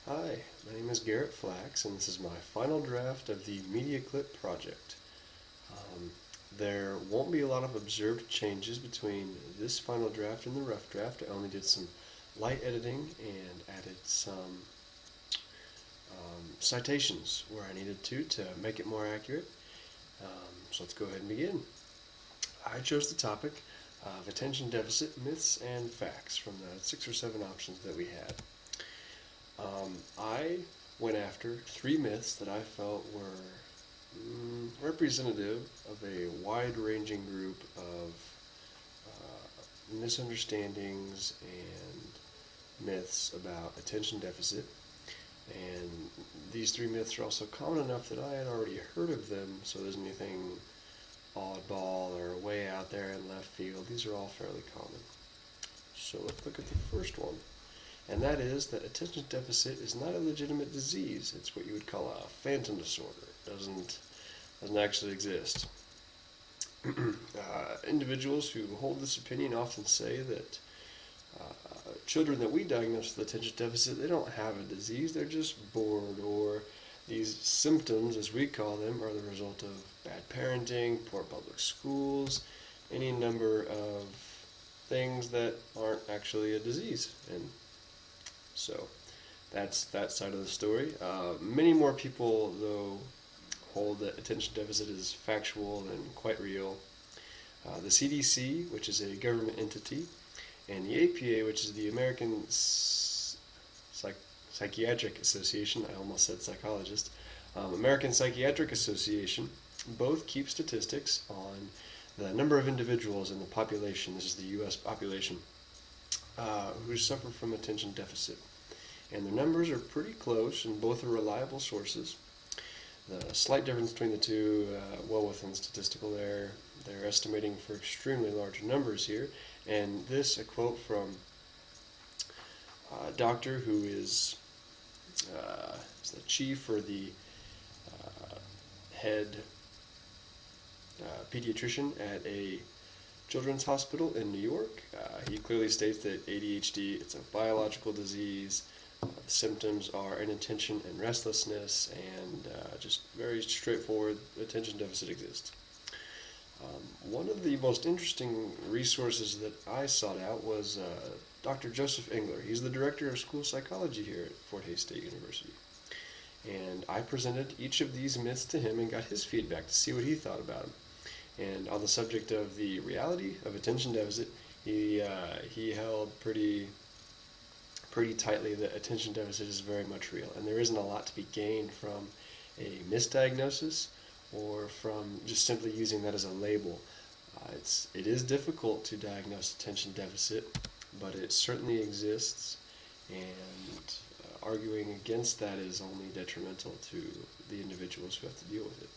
Hi, my name is Garrett Flax, and this is my final draft of the Media Clip project. Um, there won't be a lot of observed changes between this final draft and the rough draft. I only did some light editing and added some citations where I needed to make it more accurate. So let's go ahead and begin. I chose the topic of attention deficit myths and facts from the 6 or 7 options that we had. I went after 3 myths that I felt were representative of a wide-ranging group of misunderstandings and myths about attention deficit. And these 3 myths are also common enough that I had already heard of them, so there's anything oddball or way out there in left field. These are all fairly common. So let's look at the first one. And that is that attention deficit is not a legitimate disease. It's what you would call a phantom disorder. It doesn't actually exist. Individuals who hold this opinion often say that children that we diagnose with attention deficit, they don't have a disease, they're just bored, or these symptoms, as we call them, are the result of bad parenting, poor public schools, any number of things that aren't actually a disease. And so that's that side of the story. Many more people, though, hold that attention deficit is factual and quite real. The CDC, which is a government entity, and the APA, which is the American Psychiatric Association, I almost said psychologist, American Psychiatric Association, both keep statistics on the number of individuals in the population, this is the U.S. population, who suffer from attention deficit. And the numbers are pretty close, and both are reliable sources. The slight difference between the two, well within statistical error. They're estimating for extremely large numbers here. And this, a quote from a doctor who is the chief or the head pediatrician at a children's hospital in New York. He clearly states that ADHD, it's a biological disease. The symptoms are inattention and restlessness, and just very straightforward attention deficit exists. One of the most interesting resources that I sought out was Dr. Joseph Engler. He's the director of school psychology here at Fort Hays State University. And I presented each of these myths to him and got his feedback to see what he thought about them. And on the subject of the reality of attention deficit, he held pretty tightly that attention deficit is very much real, and there isn't a lot to be gained from a misdiagnosis or from just simply using that as a label. It is difficult to diagnose attention deficit, but it certainly exists, and arguing against that is only detrimental to the individuals who have to deal with it.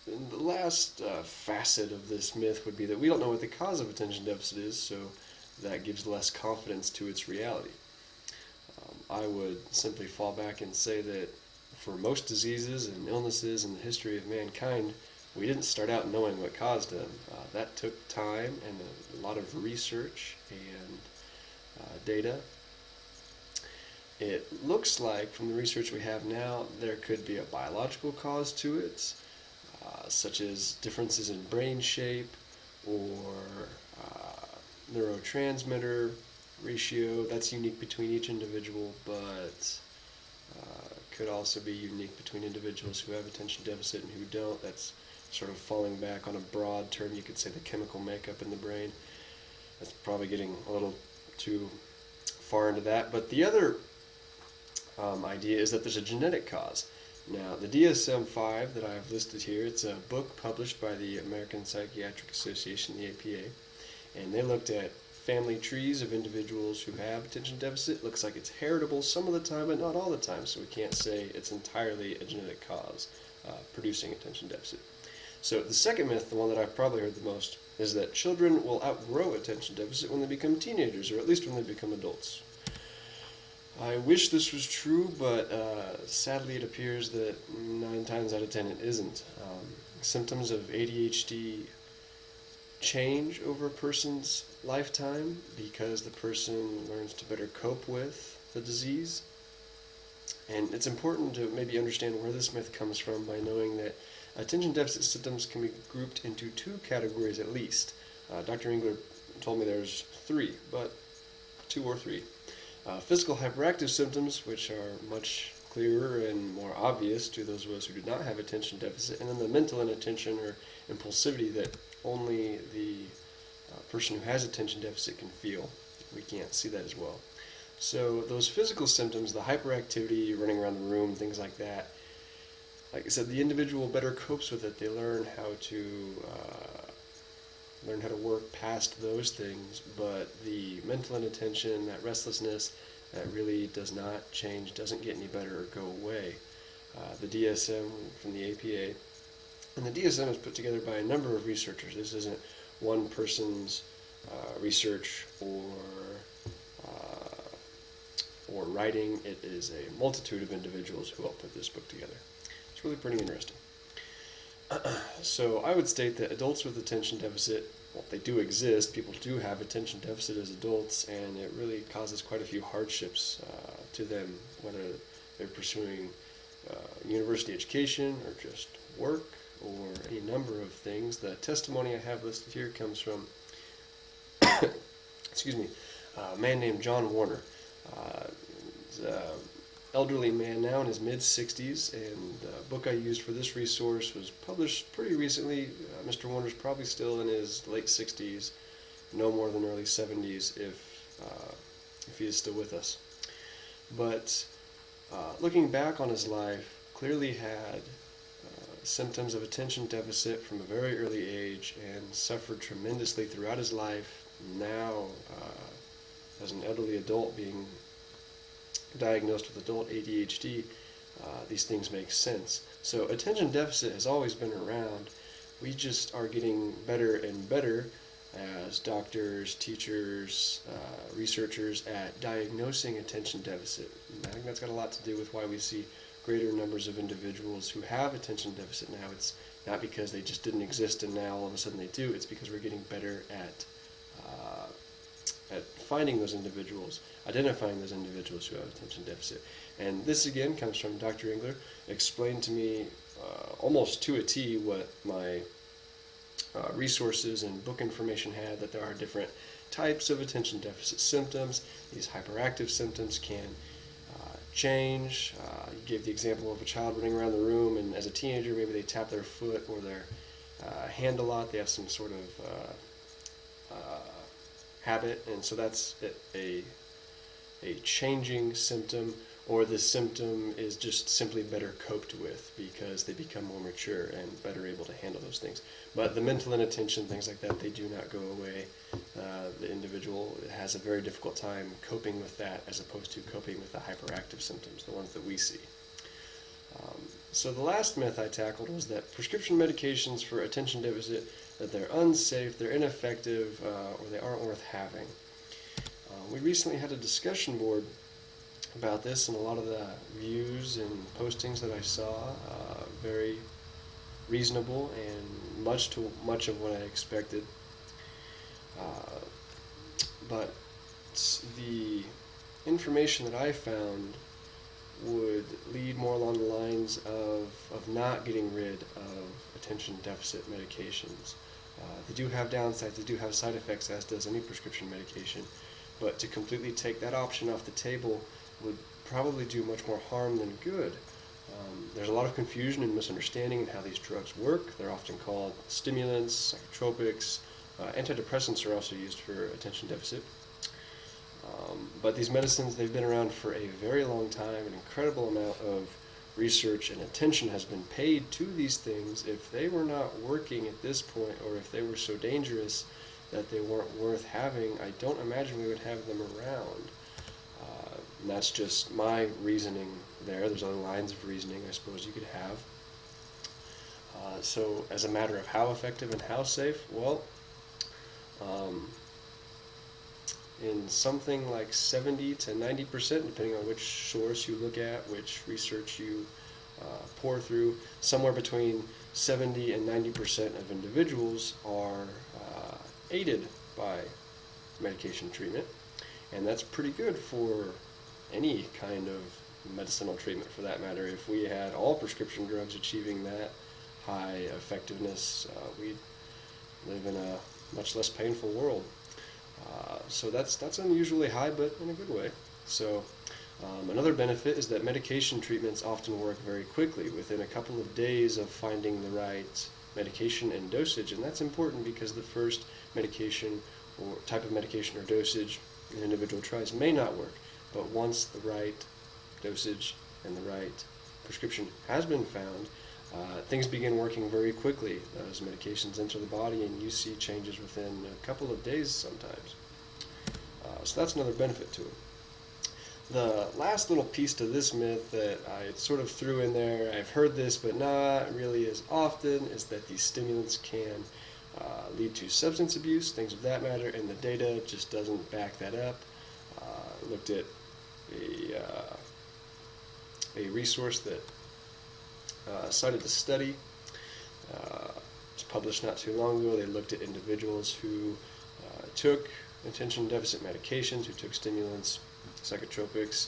And the last facet of this myth would be that we don't know what the cause of attention deficit is, so that gives less confidence to its reality. I would simply fall back and say that for most diseases and illnesses in the history of mankind, we didn't start out knowing what caused them. That took time and a lot of research and data. It looks like, from the research we have now, there could be a biological cause to it, such as differences in brain shape or neurotransmitter ratio. That's unique between each individual, but could also be unique between individuals who have attention deficit and who don't. That's sort of falling back on a broad term. You could say the chemical makeup in the brain. That's probably getting a little too far into that. But the other idea is that there's a genetic cause. Now, the DSM-5 that I've listed here, it's a book published by the American Psychiatric Association, the APA, and they looked at family trees of individuals who have attention deficit. It looks like it's heritable some of the time, but not all the time, so we can't say it's entirely a genetic cause producing attention deficit. So the second myth, the one that I've probably heard the most, is that children will outgrow attention deficit when they become teenagers, or at least when they become adults. I wish this was true, but sadly it appears that 9 times out of 10 it isn't. Symptoms of ADHD change over a person's lifetime because the person learns to better cope with the disease. And it's important to maybe understand where this myth comes from by knowing that attention deficit symptoms can be grouped into two categories at least. Dr. Engler told me there's three, but two or three. Physical hyperactive symptoms, which are much clearer and more obvious to those of us who do not have attention deficit, and then the mental inattention or impulsivity that only the person who has attention deficit can feel. We can't see that as well. So those physical symptoms, the hyperactivity, running around the room, things like that, like I said, the individual better copes with it. They learn how to work past those things, but the mental inattention, that restlessness, that really does not change, doesn't get any better or go away. The DSM from the APA, and the DSM is put together by a number of researchers. This isn't one person's research or writing. It is a multitude of individuals who helped put this book together. It's really pretty interesting. So I would state that adults with attention deficit, well, they do exist. People do have attention deficit as adults, and it really causes quite a few hardships to them, whether they're pursuing university education or just work or any number of things. The testimony I have listed here comes from a man named John Warner. He's an elderly man now in his mid-60s, and the book I used for this resource was published pretty recently. Mr. Warner's probably still in his late 60s, no more than early 70s if he is still with us. But looking back on his life, clearly had symptoms of attention deficit from a very early age and suffered tremendously throughout his life. Now, as an elderly adult being diagnosed with adult ADHD, these things make sense. So attention deficit has always been around. We just are getting better and better as doctors, teachers, researchers at diagnosing attention deficit. And I think that's got a lot to do with why we see greater numbers of individuals who have attention deficit now. It's not because they just didn't exist and now all of a sudden they do. It's because we're getting better at finding those individuals, identifying those individuals who have attention deficit. And this again comes from Dr. Engler. Explained to me almost to a T what my resources and book information had, that there are different types of attention deficit symptoms. These hyperactive symptoms can change. You gave the example of a child running around the room, and as a teenager maybe they tap their foot or their hand a lot. They have some sort of habit, and so that's a changing symptom, or the symptom is just simply better coped with because they become more mature and better able to handle those things. But the mental inattention, things like that, they do not go away. The individual has a very difficult time coping with that as opposed to coping with the hyperactive symptoms, the ones that we see. So the last myth I tackled was that prescription medications for attention deficit, that they're unsafe, they're ineffective, or they aren't worth having. We recently had a discussion board about this, and a lot of the views and postings that I saw, very reasonable and much of what I expected. But the information that I found would lead more along the lines of not getting rid of attention deficit medications. They do have downsides, they do have side effects, as does any prescription medication, but to completely take that option off the table would probably do much more harm than good. There's a lot of confusion and misunderstanding in how these drugs work. They're often called stimulants, psychotropics. Antidepressants are also used for attention deficit. But these medicines, they've been around for a very long time. An incredible amount of research and attention has been paid to these things. If they were not working at this point, or if they were so dangerous that they weren't worth having, I don't imagine we would have them around. And that's just my reasoning there. There's other lines of reasoning I suppose you could have. So as a matter of how effective and how safe, well, in something like 70 to 90%, depending on which source you look at, which research you pour through, somewhere between 70 and 90% of individuals are aided by medication treatment. And that's pretty good for any kind of medicinal treatment for that matter. If we had all prescription drugs achieving that high effectiveness, we'd live in a much less painful world. So that's unusually high, but in a good way. So another benefit is that medication treatments often work very quickly, within a couple of days of finding the right medication and dosage, and that's important because the first medication or type of medication or dosage an individual tries may not work, but once the right dosage and the right prescription has been found, things begin working very quickly. Those medications enter the body and you see changes within a couple of days sometimes. So that's another benefit to it. The last little piece to this myth that I sort of threw in there, I've heard this but not really as often, is that these stimulants can lead to substance abuse, things of that matter, and the data just doesn't back that up. Looked at a resource that cited a study. It was published not too long ago. They looked at individuals who took attention deficit medications, who took stimulants, psychotropics,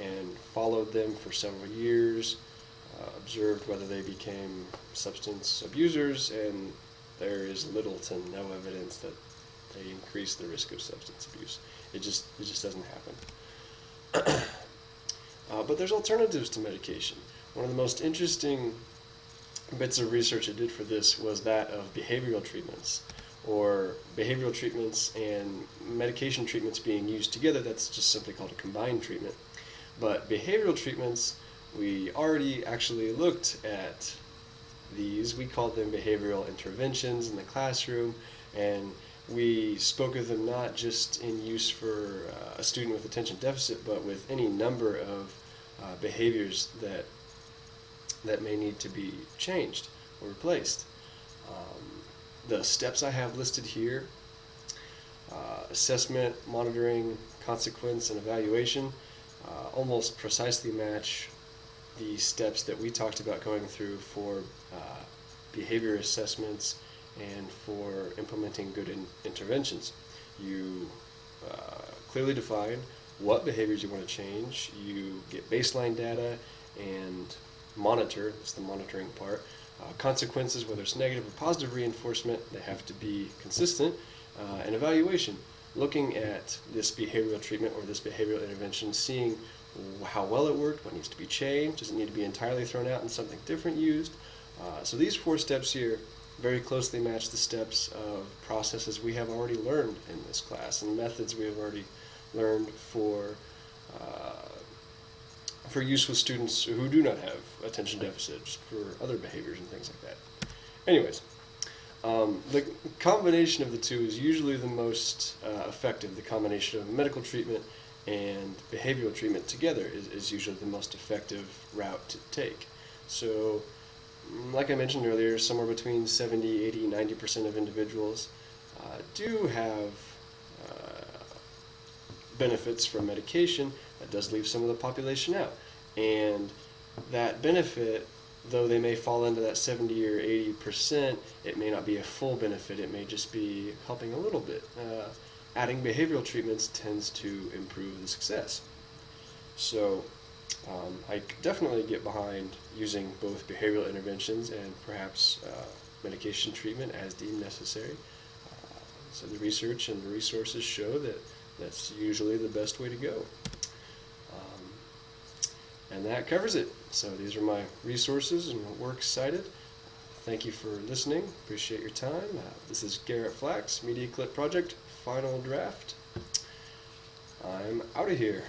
and followed them for several years, observed whether they became substance abusers, and there is little to no evidence that they increase the risk of substance abuse. It just doesn't happen. But there's alternatives to medication. One of the most interesting bits of research I did for this was that of behavioral treatments, or behavioral treatments and medication treatments being used together. That's just simply called a combined treatment. But behavioral treatments, we already actually looked at these. We called them behavioral interventions in the classroom, and we spoke of them not just in use for a student with attention deficit, but with any number of behaviors that may need to be changed or replaced. The steps I have listed here, assessment, monitoring, consequence, and evaluation, almost precisely match the steps that we talked about going through for behavior assessments and for implementing good interventions. You clearly define what behaviors you want to change. You get baseline data and monitor. That's the monitoring part. Consequences, whether it's negative or positive reinforcement, they have to be consistent. And evaluation, looking at this behavioral treatment or this behavioral intervention, seeing how well it worked, what needs to be changed, does it need to be entirely thrown out and something different used. So these 4 steps here very closely match the steps of processes we have already learned in this class and methods we have already learned for use with students who do not have attention deficits, for other behaviors and things like that. Anyways, the combination of the two is usually the most effective. The combination of medical treatment and behavioral treatment together is usually the most effective route to take. So, like I mentioned earlier, somewhere between 70, 80, 90% of individuals do have benefits from medication. That does leave some of the population out. And that benefit, though they may fall into that 70 or 80%, it may not be a full benefit. It may just be helping a little bit. Adding behavioral treatments tends to improve the success. So I definitely get behind using both behavioral interventions and perhaps medication treatment as deemed necessary. So the research and the resources show that that's usually the best way to go. And that covers it. So these are my resources and works cited. Thank you for listening. Appreciate your time. This is Garrett Flax, Media Clip Project, Final Draft. I'm out of here.